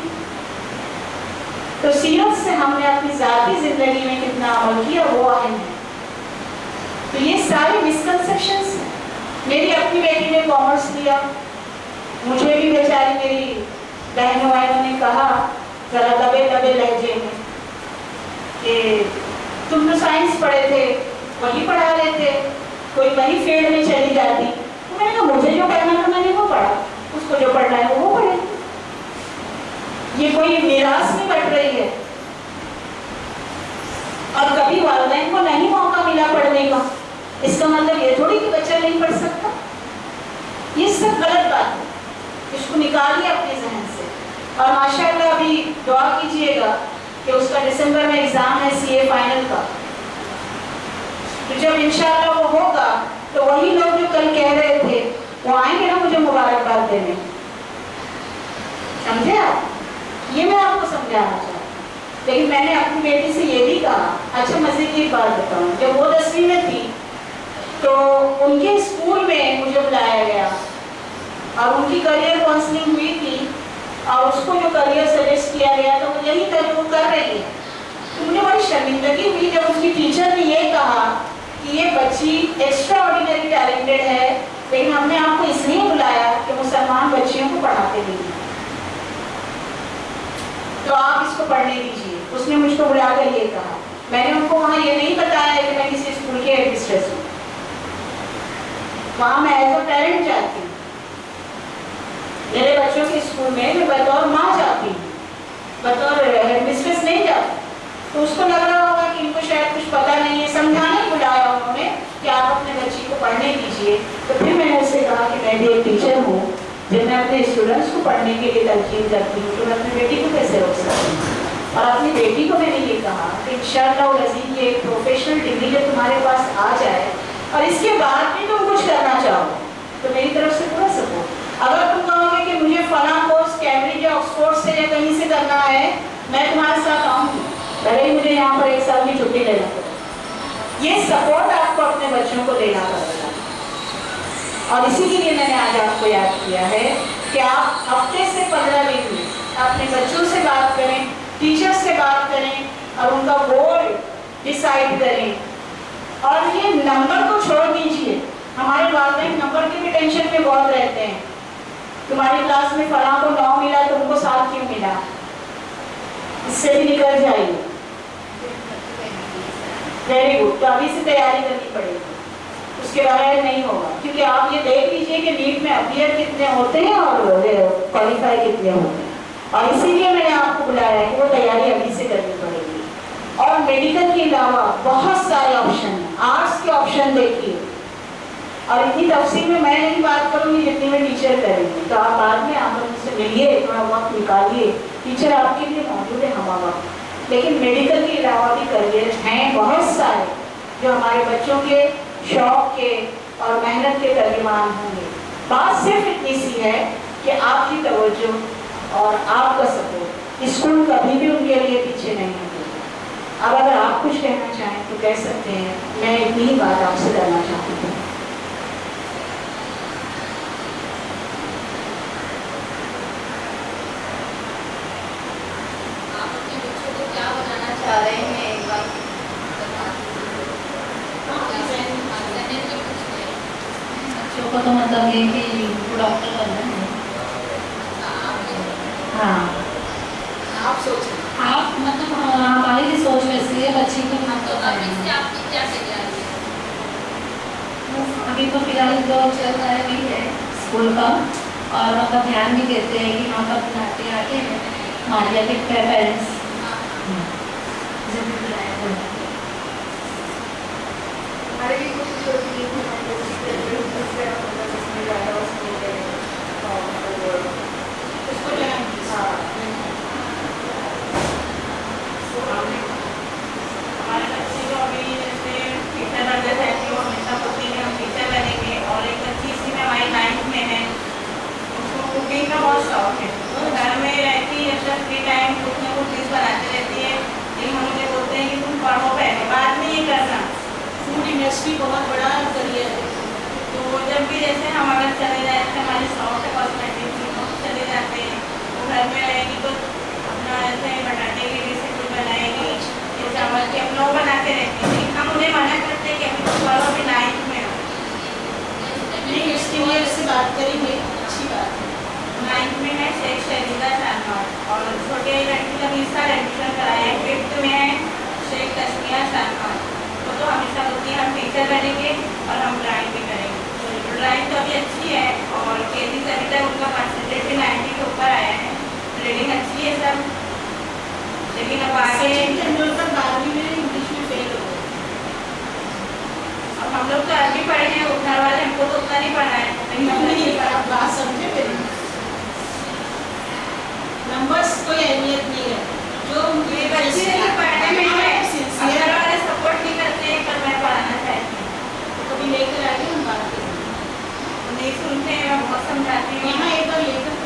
تو سیرت سے ہم نے اپنی ذاتی زندگی میں کتنا عمل کیا وہ اہم ہے۔ تو یہ ساری مسکنسیپشنس ہیں۔ میری اپنی بیٹی نے کامرس لیا، مجھے بھی بیچاری میری بہنوں بھائیوں نے کہا ذرا دبے دبے لہجے میں کہ تم تو سائنس پڑھے تھے وہی پڑھا لیتے، کوئی وہی فیلڈ میں چلی جاتی۔ تو میں نے کہا مجھے جو پڑھنا تھا میں نے وہ پڑھا، اس کو جو پڑھنا ہے وہ پڑھے، یہ کوئی میراث میں بٹ رہی ہے۔ اور کبھی والدین کو نہیں موقع ملا پڑھنے کا، اس کا مطلب یہ تھوڑی کہ بچہ نہیں پڑھ سکتا، یہ سب غلط بات ہے، اس کو نکالیے اپنے ذہن سے۔ اور ماشاءاللہ ابھی دعا کیجئے گا کہ اس کا دسمبر میں ایگزام ہے CA فائنل کا، تو جب انشاءاللہ وہ ہوگا تو وہی لوگ جو کل کہہ رہے تھے وہ آئیں گے نا مجھے مبارکباد دینے، سمجھے آپ؟ یہ میں آپ کو سمجھانا چاہتا ہوں۔ لیکن میں نے اپنی بیٹی سے یہ بھی کہا، اچھا مزے کی ایک بات بتاؤں، جب وہ 10ویں میں تھی تو ان کے اسکول میں مجھے بلایا گیا اور ان کی کریئر کاؤنسلنگ ہوئی تھی اور اس کو جو کریئر سجیسٹ کیا گیا تو وہ یہی وہ کر رہی ہے۔ تو مجھے بڑی شرمندگی ہوئی جب اس کی ٹیچر نے یہ کہا کہ یہ بچی ایکسٹرا آرڈینری ٹیلنٹڈ ہے، لیکن ہم نے آپ کو اس لیے بلایا کہ مسلمان بچیوں کو پڑھاتے نہیں ہیں، تو آپ اس کو پڑھنے دیجیے۔ اس نے مجھ کو بلا کر یہ کہا، میں نے ان کو وہاں یہ نہیں بتایا کہ میں کسی اسکول کے ہیڈ مسٹریس ہوں، وہاں میں ایز اے پیرنٹ جاتی ہوں، میرے بچوں کے اسکول میں میں بطور ماں جاتی ہوں، بطور ہیڈ مسٹریس نہیں جاتی۔ تو اس کو لگ رہا ہوگا کہ ان کو شاید کچھ پتہ نہیں ہے، سمجھانے بلایا انہوں نے کہ آپ اپنے بچی کو پڑھنے دیجیے۔ تو پھر میں نے اسے کہا کہ میں بھی ایک ٹیچر ہوں، جب میں اپنے اسٹوڈنٹس کو پڑھنے کے لیے تلقین کرتی ہوں تو میں اپنی بیٹی کو کیسے روک سکتی ہوں؟ اور اپنی بیٹی کو میں نے یہ کہا کہ انشاءاللہ العزیز یہ ایک پروفیشنل ڈگری جب تمہارے پاس آ جائے اور اس کے بعد بھی تم کچھ کرنا چاہو تو میری طرف سے پورا سپورٹ۔ اگر تم کہو گے کہ مجھے فلاں کورس کیمبرج یا آکسفورڈ سے یا کہیں سے کرنا ہے، میں تمہارے ساتھ آؤں گی، بھلے ہی مجھے یہاں پر 1 سال کی چھٹی لینا پڑے۔ یہ سپورٹ آپ کو اپنے بچوں کو دینا پڑے گا۔ اور اسی کے لیے میں نے آج آپ کو یاد کیا ہے کہ آپ ہفتے سے 15 دن میں اپنے بچوں سے بات کریں، ٹیچر سے بات کریں اور ان کا گول ڈیسائیڈ کریں. اور یہ نمبر کو چھوڑ دیجیے. ہمارے والدین نمبر کی بھی ٹینشن میں بہت رہتے ہیں. تمہاری کلاس میں فلاں کو 9 ملا تو ان کو 7 کیوں ملا؟ اس سے بھی نکل جائیے. Very good. تو ابھی سے تیاری کرنی پڑے گی، اس کے بغیر نہیں ہوگا. کیونکہ آپ یہ دیکھ لیجیے کہ نیٹ میں اپیئر کتنے ہوتے ہیں اور کوالیفائی کتنے ہوتے ہیں. اور اسی لیے میں نے آپ کو بلایا ہے کہ وہ تیاری ابھی سے کرنی پڑے گی. اور میڈیکل کے علاوہ بہت سارے آپشن ہیں. آرٹس کے آپشن دیکھیے. اور اتنی تفصیل میں نہیں بات کروں گی جتنی میں ٹیچر کریں گی. تو آپ بعد میں آپ ان سے ملیے، تھوڑا وقت نکالیے. ٹیچر آپ کے لیے موجود ہے ہمارا وقت. لیکن میڈیکل کے علاوہ بھی کریئر ہیں بہت سارے جو ہمارے بچوں کے شوق کے اور محنت کے ترجمان ہوں گے. بات صرف اتنی سی ہے کہ آپ کی توجہ اور آپ کا سپورٹ. اسکول کبھی بھی ان کے لیے پیچھے نہیں ہوگا. اب اگر آپ کچھ کہنا چاہیں تو کہہ سکتے ہیں. میں اتنی ہی بات آپ سے کرنا چاہتی ہوں. آپ اپنے بچوں کو کیا بنانا چاہ رہے ہیں ایک بار بچوں کو تو مطلب یہ کہ ڈاکٹر بننا ہے. ہاں آپ سوچیں آپ مطلب ہماری بھی سوچ ویسی ہے. بچی کو تو اب اس سے آپ کی کیا تیاری ہے؟ ابھی تو فی الحال جو چل رہا ہے وہی ہے اسکول کا. اور مطلب دھیان بھی دیتے ہیں کہ وہاں پر بلاتے آتے ہیں ماریا کے پیرنٹس ہماری بھی کوشش ہوتی ہے اس کو جو ہے ہمارے بچے کو ابھی جیسے ٹیچر بننا چاہتی ہوں. ہمیشہ سوچتی ہیں ہم ٹیچر بنیں گے. اور ایک بچی اسی میں ہماری 9th میں ہے، اس کو کوکنگ کا بہت شوق ہے. تو گھر میں رہتی ہے جب فری ٹائم کچھ نہ کچھ ڈش بناتی رہتی ہے. لیکن ہم مجھے بولتے ہیں کہ تم پڑھو پہلے، بعد میں یہ کرنا. فوڈ انڈسٹری بہت بڑا کریئر ہے. تو جب بھی جیسے ہم اگر چلے جاتے ہیں، ہماری شاپ ہے کاسمیٹک کی، ہم چلے جاتے ہیں تو گھر میں رہے گی تو اپنا ایسے بٹاٹے کی ڈش کچھ بنائے گی، چاول کے اپنا وہ بناتے رہتے ہیں. ہم انہیں منع کرتے ہیں کہ ابھی تو پڑھو، ابھی 9th میں ہو. نہیں اس کے لیے اس سے بات کریں گے. اچھی بات ہے. 9th میں ہے شیخ شہریدہ شاہنواز. اور چھوٹے لڑکی کا 20 سال ایڈمیشن کرایا ہے. 5th میں ہے شیخ تسمیہ شاہنواز. وہ تو ہمیشہ ہوتی ہے ہم ٹیچر بنیں گے اور ہم ڈرائنگ بھی کریں گے. ڈرائنگ تو ابھی اچھی ہے اور KG سے ابھی تک ان کا پرسنٹیج بھی 90 کے اوپر آیا ہے. ریڈنگ اچھی ہے سب. لیکن اب آگے تندولکر 12ویں میں انگلش میں فیل ہو گئے. اب ہم لوگ تو عربی پڑھے ہیں، گھر والے ہم کو تو اتنا نہیں پڑھا ہے. نہیں آپ بات سمجھے میری. نمبرس کوئی اہمیت نہیں ہے. جو میرے بچے پڑھنے میں ہے گھر والے سپورٹ نہیں کرتے ہیں پر میں پڑھانا چاہتی ہوں. تو کبھی لے کر آئیے ہم بات کریں گے. نہیں سنتے ہیں، میں بہت سمجھاتی ہوں. یہاں ایک بار لے کر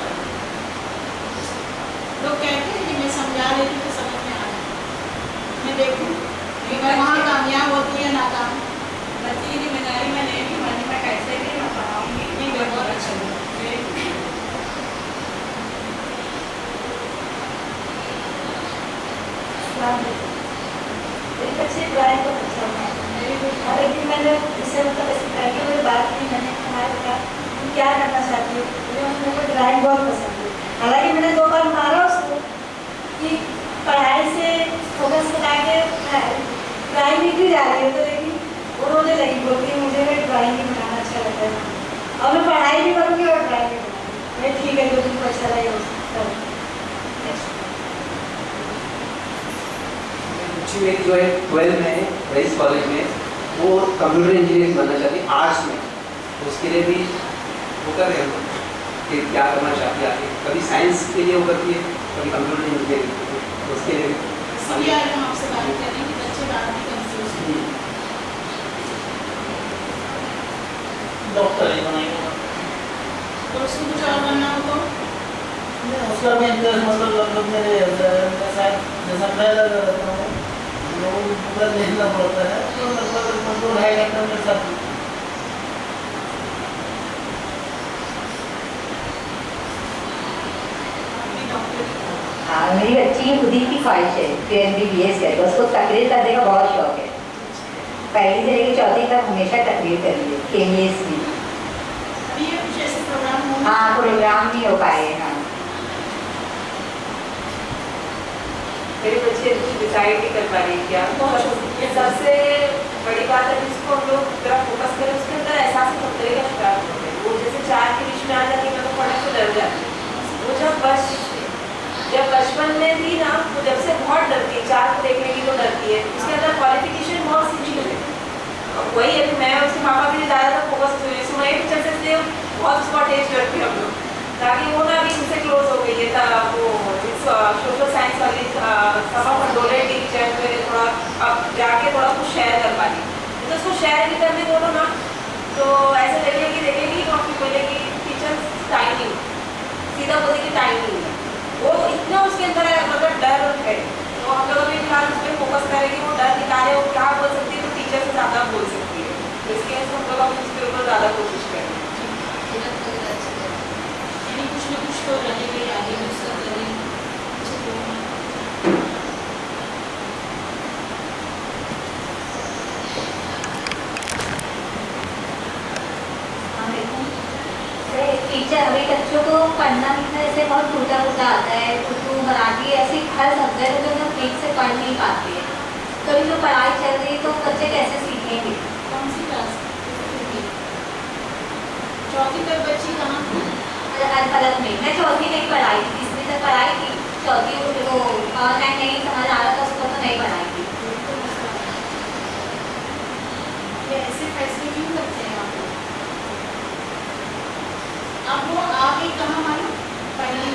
لوگ کہتے ہیں کہ میں سمجھا رہی تھی تو سمجھ میں آ رہا ہے. میں دیکھوں ایک بار وہاں کامیاب ہوتی ہے ناکام. بچی کی ذمہ داری میں لے گی، میں کیسے بھی میں پڑھاؤں گی. نہیں بہت اچھا ہوا. میرے بچے ڈرائنگ کو پسند ہے. لیکن میں نے اس سے مطلب ایسی پہلے کوئی بات نہیں، میں نے کہا کیا کرنا چاہتی ہوں. مجھے کو ڈرائنگ بہت پسند ہے. حالانکہ میں نے 2 بار مارا اس کو کہ پڑھائی سے فوکس بنا کے ڈرائنگ نکلی جا رہی ہے. تو لیکن وہ رونے لگی، بولتی مجھے ڈرائنگ ہی بنانا اچھا لگتا ہے اور میں پڑھائی بھی کروں گی اور ڈرائنگ بھی بناؤں گی. میں ٹھیک ہے جو تم کو اچھا لگے اس. میری جو ہے 12 میں ہے رئیس کالج میں، وہ کمپیوٹر انجینئرنگ بننا چاہتی ہے آرٹس میں. اس کے لیے بھی وہ کر رہے ہیں کہ کیا کرنا چاہتی ہے آگے. کبھی سائنس کے لیے وہ کرتی ہے، کبھی کمپیوٹر انجینئرنگ. اس کے لیے ہم آپ سے بات کریں کہ بچے بعد میں کنفیوز ہیں. ڈاکٹر ہی بنائیں گے. تو اس کو کچھ اور بننا ہو تو اس کا بھی انٹرسٹ مطلب لگ بھگ میرے جیسا میں لگا رہتا ہوں لوگوں کو پورا دیکھنا پڑتا ہے. تو لگ بھگ 2-2.5 گھنٹے میرے ساتھ ख्वाहिश है कि MBBS करे, उसको तकरीर करने का बहुत शौक है। पहली से लेकर चौथी तक हमेशा तकरीर करी है KBS में। अभी ये कुछ ऐसे प्रोग्राम होंगे? हाँ, प्रोग्राम नहीं हो पाए। हाँ, मेरी बच्ची कुछ डिसाइड नहीं कर पा रही क्या। बहुत छोटी है। सबसे बड़ी बात है जिसको हम लोग जरा फोकस करें उसके अंदर एहसास खतरे का शिकार होते हैं। वो जैसे 4 के बीच में आ जाती है तो पढ़ने से डर जाती है। वो जब बचपन में थी ना, वो जब से बहुत डरती है, 4 को देखने की तो डरती है। उसके अंदर क्वालिफिकेशन बहुत सी चीज़ है। अब वही है कि मैं उसके पापा के लिए ज़्यादातर फोकस हुई है, सुनाई पिक्चर से इसलिए बहुत उसको अटैच करती है हम लोग, ताकि वो ना अभी उनसे क्लोज हो गई है। वो सोशल साइंस वाली समा डोले टीचर पे थोड़ा अब जाके थोड़ा कुछ शेयर कर पाती, तो उसको शेयर भी करने बोलो ना तो ऐसे देखेगी तो आपकी बोलेगी टीचर टाइम नहीं, सीधा बोलेगी टाइम नहीं है। वो इतना उसके अंदर मतलब डर है, तो हम लोग अभी फिलहाल उस पर फोकस करेंगे। वो डर निकाले, वो क्या बोल सकती है तो टीचर से ज़्यादा बोल सकती है, तो इसके वजह से हम लोग अभी उसके ऊपर ज़्यादा कोशिश करें। यानी कुछ ना कुछ तो रहेगा आगे भी उसका करें। टीचर अभी बच्चों को पढ़ना लिखना ऐसे बहुत टूटा फूटा आता है, उर्दू मराठी ऐसे हर सब्जेक्ट में हम ठीक से पढ़ नहीं पाते हैं। कभी जो पढ़ाई चल रही है तो बच्चे कैसे सीखेंगे? कौन सी क्लास? चौथी तक बच्ची कहाँ थी? अलग में मैं चौथी नहीं पढ़ाई थी, 10वीं तक पढ़ाई थी। चौथी वो ऑनलाइन नहीं समझ आ रहा था उसको तो नहीं पढ़ाई थी। ये ऐसे फैसले क्यों करते हैं आप लोग? अब वो आ गई कहाँ मालूम? पहली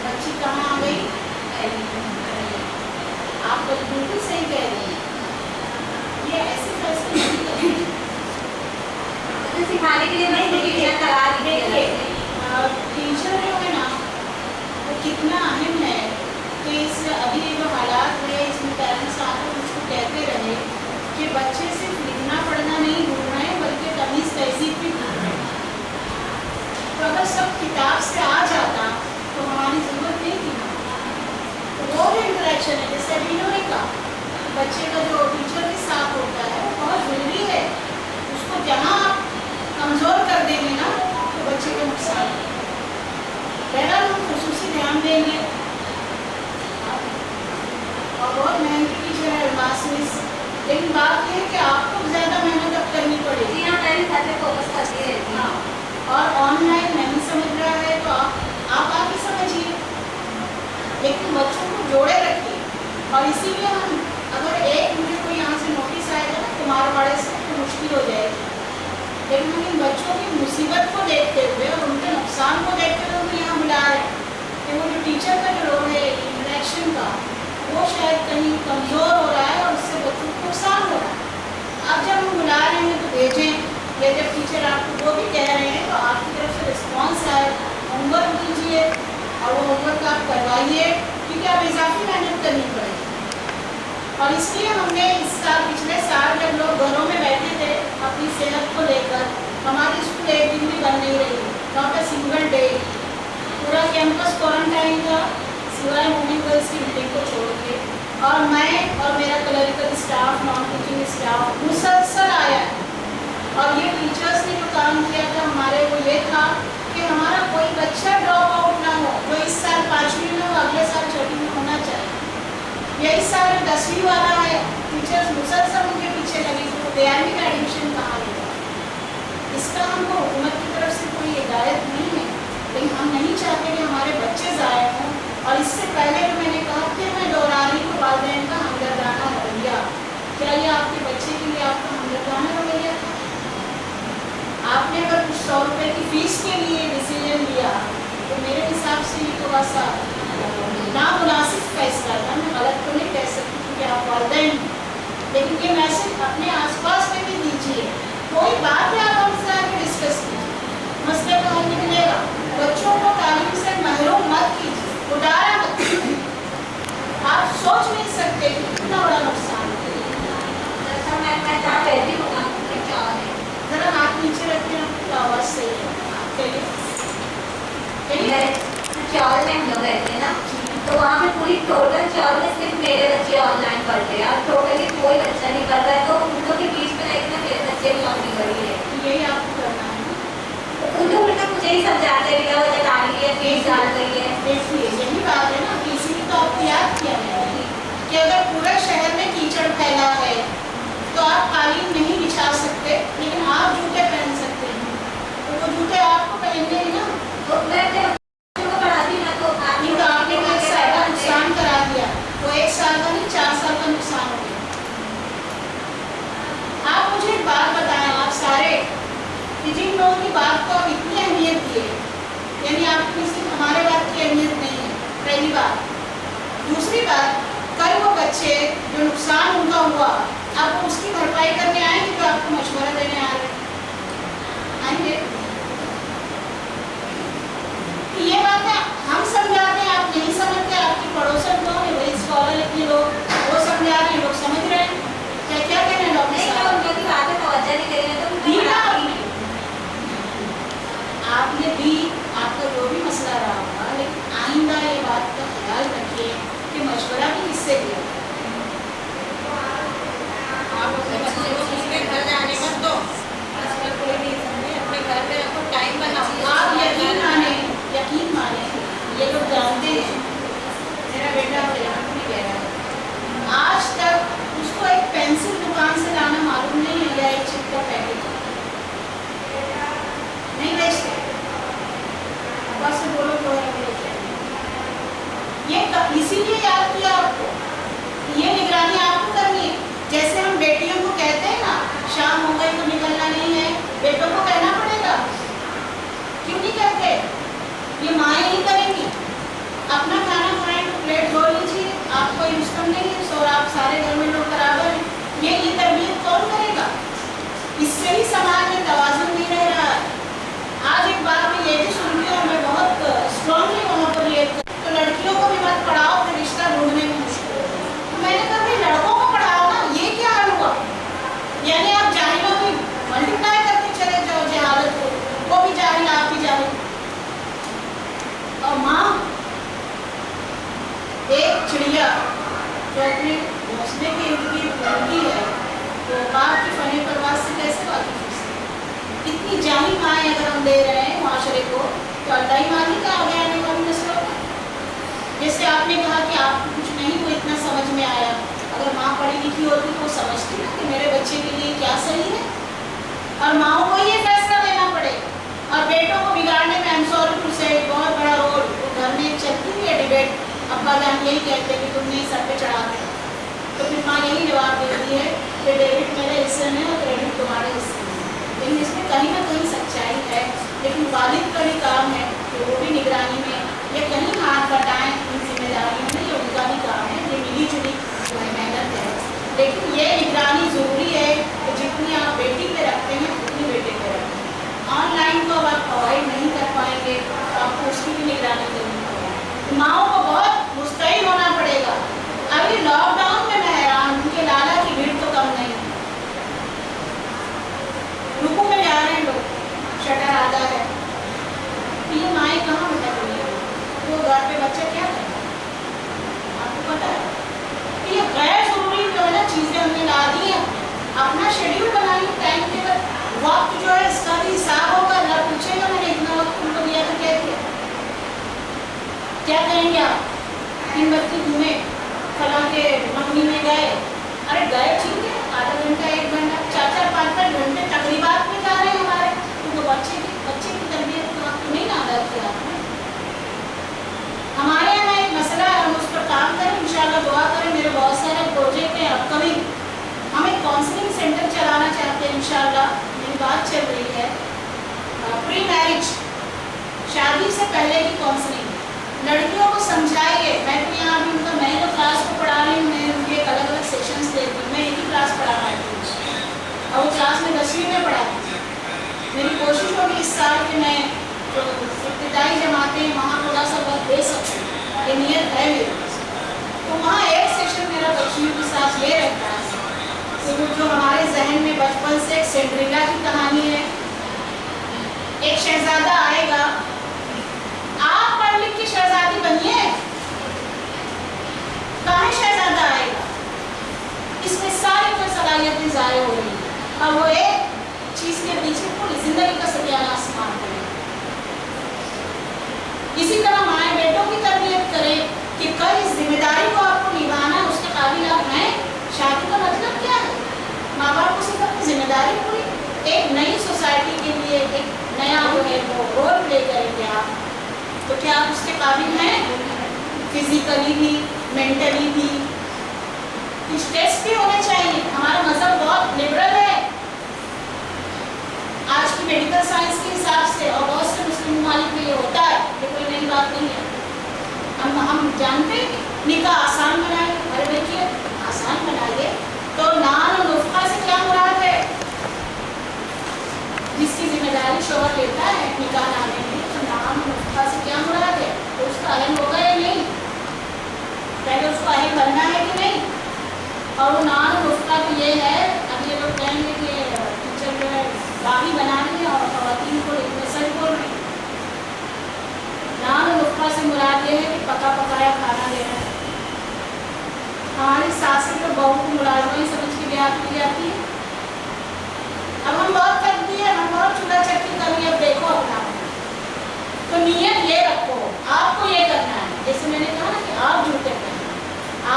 बच्ची कहाँ आ गई? आप बिल्कुल सही कह रही हैं। ये ऐसे फैसले क्यों करते हैं? तो सिखाने के लिए मैं ट्यूशन लगा दी थी। टीचर जो है ना वो कितना अहम है कि इस अभी जो हालात है इसमें पेरेंट्स आकर मुझको कहते रहे कि बच्चे सिर्फ लिखना पढ़ना नहीं भूल रहे हैं बल्कि तमीज़ तहजीब भी भूल रहे हैं। तो अगर सब किताब से आ जाता तो हमारी ज़रूरत नहीं थी। तो वो जो इंटरेक्शन है जैसे अभी इन्होंने कहा बच्चे का जो टीचर के साथ होता है वो बहुत ज़रूरी है। उसको जहाँ आप कमज़ोर कर देंगे ना तो बच्चे का नुकसान है। बहरहाल हम खुसूसी ध्यान देंगे और बहुत महंगी टीचर है एडवांस मिस, लेकिन बात यह है कि आपको ज़्यादा मेहनत अब करनी पड़ेगी। जी हाँ, मैं भी घर पे फोकस करती रहती हूँ। और ऑनलाइन नहीं समझ रहा है तो आप आके समझिए, लेकिन बच्चों को जोड़े रखिए। और इसीलिए हम अगर एक मुझे कोई यहाँ से नोटिस आएगा ना तुम्हारे बड़े से तो मुश्किल हो जाएगी, लेकिन हम इन बच्चों की मुसीबत को देखते हुए और उनके नुकसान को देखते हुए उनको यहाँ बुला रहे हैं कि वो जो टीचर का जो रोल है इंटरेक्शन का वो शायद कहीं कमज़ोर हो रहा है और उससे बच्चों को नुकसान हो रहा है। अब जब हम बुला रहे हैं तो भेजें, या जब टीचर आपको वो भी कह रहे हैं तो आपकी तरफ से रिस्पॉन्स आए, होमवर्क दीजिए और वो होमवर्क आप करवाइए, क्योंकि आप इजाफी मेहनत करनी पड़ेगी। और इसलिए हमने इस साल पिछले साल जब लोग घरों में बैठे थे अपनी सेहत को लेकर, हमारी स्कूल एक दिन भी बंद नहीं रही, नॉट अ सिंगल डे, पूरा कैंपस क्वारंटाइन था सिवाय मूविंग गर्ल्स की मीटिंग को छोड़ के। और मैं और मेरा clerical staff, non teaching staff मुसलसल आया है। और ये टीचर्स ने जो काम किया था हमारे वो ये था कि हमारा कोई बच्चा ड्रॉप आउट ना हो, जो इस साल 5वीं में हो अगले साल 6वीं में होना चाहिए। या इस साल 10वीं वाला है, टीचर्स मुसलसल उनके पीछे लगे तो 11वीं का एडमिशन कहाँ लेगा। इसका हमको हुकूमत की तरफ से कोई हिदायत नहीं है, लेकिन हम नहीं चाहते कि हमारे बच्चे ज़ाया हों। और इससे पहले जो मैंने कहा कि मैं दोहरा रही हूँ वालिदैन का हमदर्दाना रवैया, क्या ये आपके बच्चे के लिए आपका हमदर्दाना रवैया था? आपने अगर कुछ 100 रुपये की फ़ीस के लिए डिसीजन लिया तो मेरे हिसाब से ये थोड़ा सा नामुनासिब फैसला था। मैं गलत तो नहीं कह सकती क्योंकि आप वालिदैन, लेकिन ये मैसेज अपने आसपास में भी दीजिए। कोई बात है आप हमसे आगे डिस्कस कीजिए, मसले का हल निकलेगा। बच्चों को तालीम से महरूम मत कीजिए, उडारा मत कीजिए। आप सोच नहीं सकते कि कितना बड़ा नुकसान है। मैं जहाँ बैठी हूँ ना, जरा हाथ नीचे रखते हैं, आपकी आवाज़ सही है। चलिए चौल में हम लोग रहते हैं ना, आप कालीन नहीं बिछा सकते, लेकिन आप जूते पहन सकते हैं, तो वो जूते आपको पहनने हैं ना। तो मैं अपने बच्चों को पढ़ाती हूँ ना, तो नहीं तो आपने को 1 साल का नुकसान करा दिया, वो 1 साल का नहीं 4 साल का नुकसान हो गया। आप मुझे एक बात बताएं, आप सारे कि जिन लोगों की बात को आप इतनी अहमियत दिए, यानी आपकी सिर्फ हमारे बात की अहमियत नहीं है, पहली बात। दूसरी बात, कल वो बच्चे जो नुकसान उनका हुआ, आप उसकी भरपाई करने आएंगे जो आपको मशवरा देने आ रहे हैं, आएंगे? ये बात है, हम समझाते हैं, आप नहीं समझते, आपकी पड़ोसन कौन है, वही स्कॉलर इतने लोग, वो समझा रहे हैं, लोग समझ रहे हैं। क्या क्या कह रहे हैं डॉक्टर नहीं, साहब? उनकी बातें तवज्जो नहीं दे रहे हैं, तो उनको दी ना पढ़ाती नहीं। आपने भी, आपका जो भी मसला रहा होगा, लेकिन आइंदा ये बात का ख्याल रखिए कि मशवरा भी किससे दिया। आप अपने बच्चे को किसी के घर जाने मत दो, आजकल कोई नहीं समझे, अपने घर पे रखो, टाइम बनाओ। आप यकीन माने, ये लोग जानते हैं, मेरा बेटा यहाँ भी कह रहा है, आज तक उसको एक पेंसिल दुकान से लाना मालूम नहीं है, या एक चिप का पैकेट नहीं बेचते, बस से बोलो तो ये इसीलिए याद किया आपको, ये निगरानी आपको करनी है। जैसे हम बेटियों को कहते हैं ना, शाम हो गई तो निकलना नहीं है, बेटों को कहना पड़ेगा, क्यों नहीं कहते? ये माएँ ही करेंगी। अपना खाना खाएं तो प्लेट धो लीजिए, आप कोई मुश्किल नहीं है, और आप सारे घर में लोग बराबर हैं, ये तरबियत कौन करेगा? इससे ही समाज में तवाज़ुन नहीं रह रहा है। आज एक बात मैं ये भी सुनती हूँ, मैं बहुत स्ट्रांगली वहाँ पर रिएक्ट करती हूँ, तो लड़कियों को भी मत पढ़ाओ, फिर रिश्ता ढूंढने में मुश्किल है। तो मैंने कहा भाई लड़कों को पढ़ाओ ना, ये क्या हाल हुआ? यानी आप जाहिलों की मल्टीप्लाई करते चले जाओ जहालत को, वो भी जाहिल, आप भी जाहिल। और माँ, एक चिड़िया जो अपने घोंसले के इर्द गिर्द घूमती है, तो बाप की फनी परवाज से कैसे वाकिफ हो सकती? इतनी जाहिल माएँ अगर हम दे रहे हैं माशरे को, तो अल्लाह ही मालिक का आगे आने वाली नस्लों का। जैसे आपने कहा कि आपको कुछ नहीं वो इतना समझ में आया, अगर माँ पढ़ी लिखी होती तो वो समझती ना कि मेरे बच्चे के लिए क्या सही है, और माओ को ये फैसला लेना पड़े। और बेटों को बिगाड़ने में I'm sorry to say बहुत बड़ा रोल, वो घर में चलती हुई है डिबेट, अब्बा जान यही कहते हैं कि तुम नहीं सर पे चढ़ा दे, तो फिर माँ यही जवाब देती है कि डेबिट मेरे हिस्से में और क्रेडिट तुम्हारे हिस्से में। लेकिन इसमें कहीं ना कहीं सच्चाई है, लेकिन वालिद का भी काम है कि वो भी निगरानी में, ये कहीं हाथ बटाएं इन जिम्मेदारियों में, ये उनका भी काम है, ये मिली जुली मेहनत है। लेकिन ये निगरानी ज़रूरी है कि जितनी आप बेटी पे रखते हैं उतनी बेटे पे रखें। ऑनलाइन को अब आप अवॉइड नहीं कर पाएंगे, तो आपको उसकी भी निगरानी करनी पड़ेगी। माओं को बहुत मुस्तैद होना पड़ेगा। अभी लॉकडाउन में मैं हैरान हूँ कि लाला की भीड़ तो कम नहीं है, रुकू में जा रहे हैं लोग, शटर आधा है, ये माएँ कहाँ भटक रही है? वो घर पे बच्चा क्या करे, आपको पता है? ये गैर जरूरी जो है ना चीज़ें हमने ला दी हैं, अपना शेड्यूल बनाइए, टाइम टेबल, वक्त जो है इसका भी हिसाब होगा, अल्लाह पूछेगा मैंने इतना वक्त उनको दिया तो क्या किया? क्या कहेंगे आप? 3 बच्चे घूमे, फला के मम्मी में गए, अरे गए ठीक है, आधा घंटा 1 घंटा 4-4 5-5 घंटे तकरीबात में जा रहे हैं हमारे, तो बच्चे की तरबियत का वक्त नहीं अदा किया आपने। हमारे यहाँ एक मसला है, हम उस पर काम करें, इंशाल्लाह दुआ करें, मेरे बहुत सारे प्रोजेक्ट हैं अपकमिंग, हम एक काउंसलिंग सेंटर चलाना चाहते हैं इंशाल्लाह, मेरी बात चल रही है, प्री मैरिज, शादी से पहले की काउंसलिंग, लड़कियों को समझाइए। मैं तो यहाँ अभी उनका मैं तो क्लास को पढ़ा रही हूँ, मैं उनके अलग अलग सेशंस देती हूँ, मैं एक ही क्लास पढ़ाना है और वो क्लास में 10वीं में पढ़ाती हूँ। मेरी कोशिश होगी इस साल कि मैं जो इब्तिदाई जमातें हैं वहाँ थोड़ा सा वक्त दे सकूँ, ये नियत है मेरी। तो वहाँ एक सेशन मेरा बच्चियों के साथ ये रहता है तो जो हमारे जहन में बचपन से एक सिंड्रेला की कहानी है, एक शहजादा आएगा, आप पढ़ लिख के शहजादी बनिए, कहाँ शहजादा आएगा? इसमें सारी जो सलाहियतें ज़ाया हो रही है और वो एक चीज़ के पीछे पूरी जिंदगी का सत्यानाश मारते हैं। इसी तरह माए बेटों की तरबियत करें कि कल इस जिम्मेदारी को आपको निभाना, उसके काबिल आप हैं। शादी का मतलब क्या है? माँ बाप को जिम्मेदारी पूरी एक नई सोसाइटी के लिए एक नया जो है वो रोल प्ले करेंगे आप, तो क्या आप उसके काबिल हैं? फिजिकली भी, मेंटली भी, कुछ टेस्ट भी होने चाहिए। हमारा मजहब बहुत लिबरल है आज की मेडिकल साइंस के हिसाब से, और बहुत से मुस्लिम ममालिक में ये होता है, ये कोई नई बात नहीं है। हम जानते हैं निकाह आसान बनाए, अरे देखिए आसान बनाइए तो नान और नुफ्का से क्या मुराद है? जिसकी जिम्मेदारी शोहर लेता है निकाह लाने में, तो नान और नुफ्का से क्या मुराद है? तो उसका अहम होगा या नहीं? पहले उसको अहम बनना है कि नहीं? और वो नान और नुफ्का तो ये है, अब ये लोग कहेंगे कि टीचर जो है बागी बना रही है और खवातीन को इतने सच बोल रही है। नान और नुफ्का से मुराद ये है कि पका पकाया खाना देना है। हमारी सासें तो बहू को मुलाजमा समझ के ब्याह की जाती है। अब हम बहुत थक दिए, हम बहुत चूल्हा चक्की कर लिए, अब देखो अपना। तो नियत ये रखो, आपको ये करना है, जैसे मैंने कहा ना कि आप जूते पहने,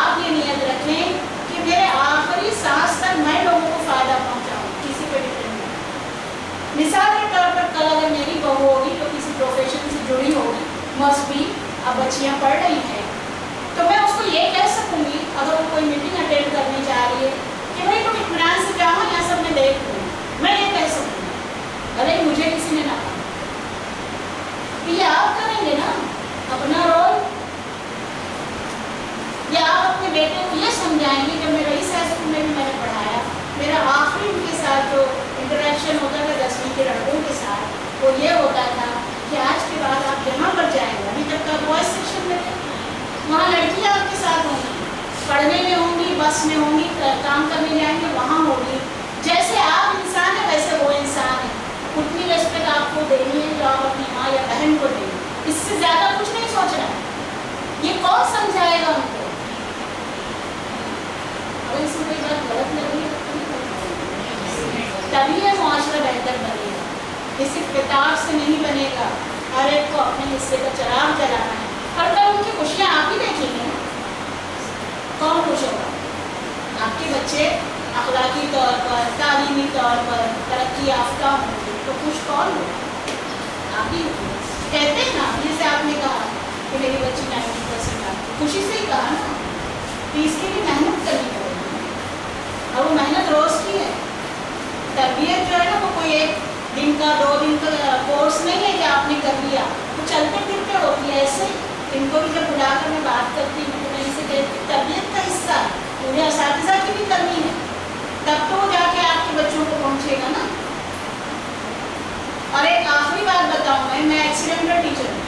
आप ये नियत रखें कि मेरे आखिरी सांस तक मैं लोगों को फायदा पहुंचाऊं, किसी पे डिपेंड नहीं। मिसाल के तौर पर कल अगर मेरी बहू होगी तो किसी प्रोफेशन से जुड़ी होगी, मस्ट भी, अब बच्चियां पढ़ रही हैं, तो मैं उसको ये कह सकूंगी अगर वो कोई मीटिंग अटेंड करने जा रही है कि भाई तुम इत्मीनान से जाओ, यहाँ सब मैं देख लूँ, मैं ये कह सकूँगी, अरे मुझे किसी ने ना कहा। ये आप करेंगे ना अपना रोल, या आप अपने बेटे को ये समझाएंगे कि मेरा इस स्कूल में भी मैंने पढ़ाया, मेरा आखिरी उनके साथ जो इंटरेक्शन होता था 10वीं के लड़कों के साथ, वो ये होता था कि आज के बाद आप जहाँ पर जाएंगे, अभी तक का बॉयज सेक्शन में थे, वहाँ लड़कियाँ आपके साथ होंगी, पढ़ने में होंगी, बस में होंगी, काम करने जाएंगे वहाँ होगी। जैसे आप इंसान है वैसे वो इंसान है, उतनी रेस्पेक्ट आपको देनी है जो आप अपनी माँ या बहन को देंगे, इससे ज़्यादा कुछ नहीं सोचना है। ये कौन समझाएगा उनको? अगर इसमें कोई बात गलत लग रही है तभी ये मुआशरा बेहतर बनेगा, ये सिर्फ किताब से नहीं बनेगा। हर एक को अपने हिस्से का चिराग जलाना है, हर कल उनकी खुशियाँ आप ही देखेंगे ना, कौन खुश होगा? आपके बच्चे अखलाकी तौर पर, तालीमी तौर पर तरक्की याफ्ता होंगे तो खुश कौन होगा? आप ही होंगे। कहते हैं ना, जैसे आपने कहा कि मेरी बच्ची 90% आती, खुशी से ही कहा ना, तो इसके लिए मेहनत करनी पड़ेगी, और वो मेहनत रोज़ की है। तरबियत जो है ना वो कोई एक दिन का 2 दिन का कोर्स नहीं है कि आपने कर लिया, वो चलते फिरते होती है। ऐसे इनको भी जब बुलाकर मैं बात करती हूँ तो मैं इसे कहती तरबियत का हिस्सा उन्हें असातिज़ा की भी करनी है, तब तो वो जाके आपके बच्चों को पहुँचेगा ना। और एक आखिरी बात बताऊँ, मैं एक्सीडेंटल टीचर हूँ,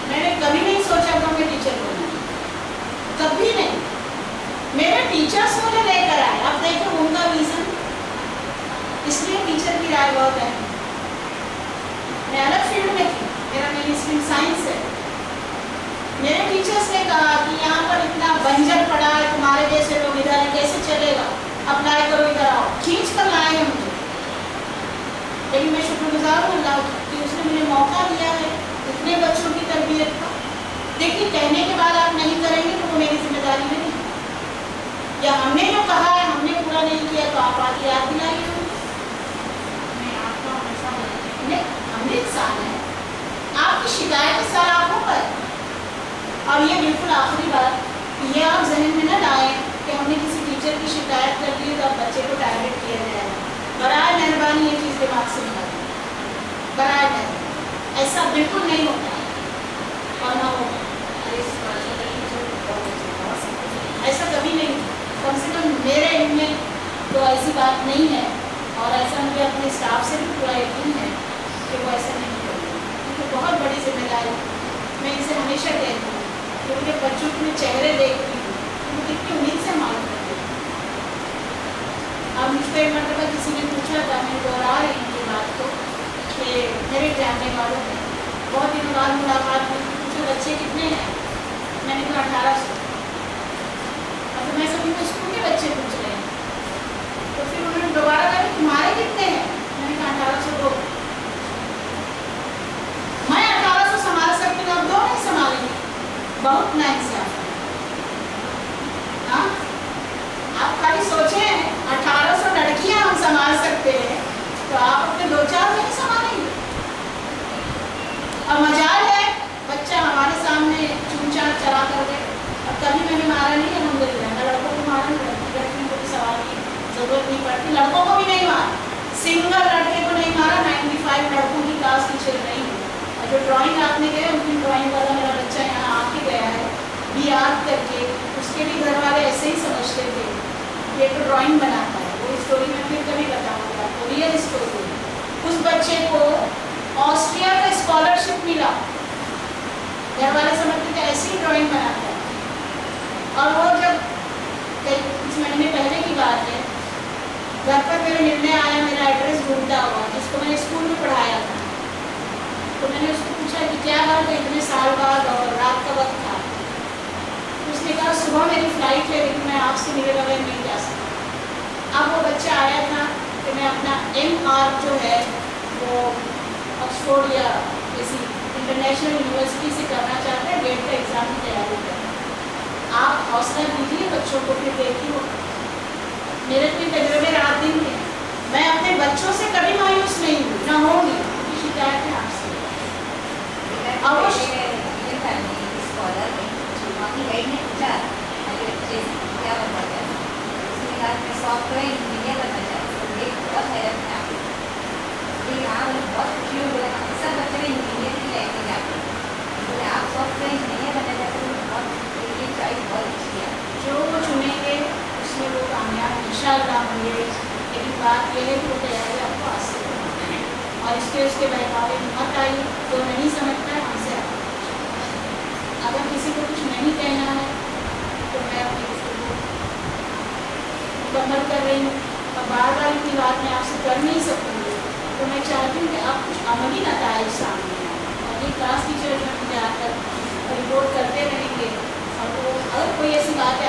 मैंने कभी नहीं सोचा था मैं टीचर बनूँ, कभी नहीं। मेरे टीचर्स मुझे लेकर आए, अब देखो उनका रीज़न, इसलिए टीचर की राय बहुत है। मैं अलग फील्ड में थी, मेरा मेरी स्ट्रीम साइंस है। मेरे टीचर्स ने कहा कि यहाँ पर इतना बंजर पड़ा है, तुम्हारे जैसे लोग इधर हैं, कैसे चलेगा, अप्लाई करो, इधर आओ, खींच कर लाए हैं मुझे। लेकिन मैं शुक्रगुजार हूँ अल्लाह कि उसने मुझे मौका दिया है इतने बच्चों की तरबियत का। देखिए कहने के बाद आप नहीं करेंगे तो वो मेरी जिम्मेदारी नहीं है, या हमने जो कहा है हमने पूरा नहीं किया तो आप आगे याद दिलाइए। हमने इंसान है, आपकी शिकायत सर आँखों पर। और ये बिल्कुल आखिरी बात, ये आप जहन में न लाएं कि हमने किसी टीचर की शिकायत कर ली तो अब बच्चे को टारगेट किया जाएगा। बराए मेहरबानी ये चीज़ दिमाग से निकालें, बराए मेहरबानी ऐसा बिल्कुल नहीं होता और ना होगा, ऐसा कभी नहीं। कम से कम मेरे इनमें तो ऐसी बात नहीं है, और ऐसा मुझे अपने स्टाफ से भी पूरा यकीन है कि वो ऐसा नहीं करेंगे, क्योंकि बहुत बड़ी जिम्मेदारी। मैं इसे हमेशा कहती हूँ कि मुझे बच्चों के मैं चेहरे देखती हूँ तो कितनी उम्मीद से मालूम करती हूँ। अब मुझको एक मरतबा किसी ने पूछा था, मैं दोहरा रही हूँ ये बात को, कि मेरे जानने वालों ने बहुत दिनों बाद मुलाकात हुई, पूछे बच्चे कितने हैं, मैंने कहा 1800। अब तो मैं सभी को स्कूल के बच्चे पूछ रहे हैं, तो फिर उन्होंने दोबारा कहा तुम्हारे कितने हैं, मैंने कहा 1802। मैं 1800 संभाल सकती हूँ, अब 2 नहीं संभालेंगे, बहुत नाइंसाफ है। हाँ, आप खाली सोचें 1800 लड़कियाँ बल्कि लड़कों को भी नहीं मारा, सिंगल लड़के को नहीं मारा, 95 लड़कों की क्लास टीचर नहीं हूँ। और जो ड्राइंग आपने गए उनकी ड्राइंग वाला मेरा बच्चा यहाँ आके गया है BR करके, उसके भी घर वाले ऐसे ही समझते थे ये तो ड्राइंग बनाता है। वो स्टोरी मैं फिर कभी बताऊँगी आपको, रियल स्टोरी। उस बच्चे को ऑस्ट्रिया का स्कॉलरशिप मिला, घर वाले समझते थे ऐसी ही ड्राइंग बनाता है। और वो जब कुछ महीने पहले की बात है, घर पर मेरे मिलने आया, मेरा एड्रेस ढूंढता हुआ, जिसको मैंने स्कूल में पढ़ाया था। तो मैंने उसको पूछा कि क्या बात है, इतने साल बाद और रात का वक्त था। उसने कहा सुबह मेरी फ्लाइट है लेकिन मैं आपसे मिले बगैर नहीं जा सकता। अब वो बच्चा आया था कि मैं अपना MR जो है वो ऑक्सफोर्ड या किसी इंटरनेशनल यूनिवर्सिटी से करना चाहता है, गेट का एग्ज़ाम की तैयारी कर। आप हौसला दीजिए बच्चों को, फिर देखिए मेरे कोई तजर्बे रात दिन के, मैं अपने बच्चों से कभी मायूस नहीं हूँ, ना होंगी। उनकी शिकायत है आपसे। अवश्य स्कॉलर में वहाँ गाइड ने पूछा मेरे बच्चे क्या बनना चाहते, उसने कहा मैं सॉफ्टवेयर इंजीनियर बनना चाहती हूँ। ये बहुत है अपने आप में, हाँ मुझे बहुत खुशी हो गया। सब बच्चे इंजीनियर की लाइन में जाते हैं, बोले आप सॉफ्टवेयर इंजीनियर बनना चाहते हो, बहुत ये चॉइस बहुत अच्छी है। जो वो चुनेंगे उसमें वो कामयाब इंशाअल्लाह होंगे। लेकिन बात यह है कि वो तैयारी आपको आज से करनी है, और उसके बहकावे मत आई तो नहीं समझता है हमसे आप। अगर किसी को कुछ नहीं कहना है तो मैं अपनी गुफ्तगू मुकम्मल कर रही हूँ, और बार बार की बात मैं आपसे कर नहीं सकूँगी। तो मैं चाहती हूँ कि आप कुछ अमली नताइज सामने आए, और ये क्लास टीचर जो मुझे आकर रिपोर्ट करते रहेंगे, और वो अगर कोई ऐसी बात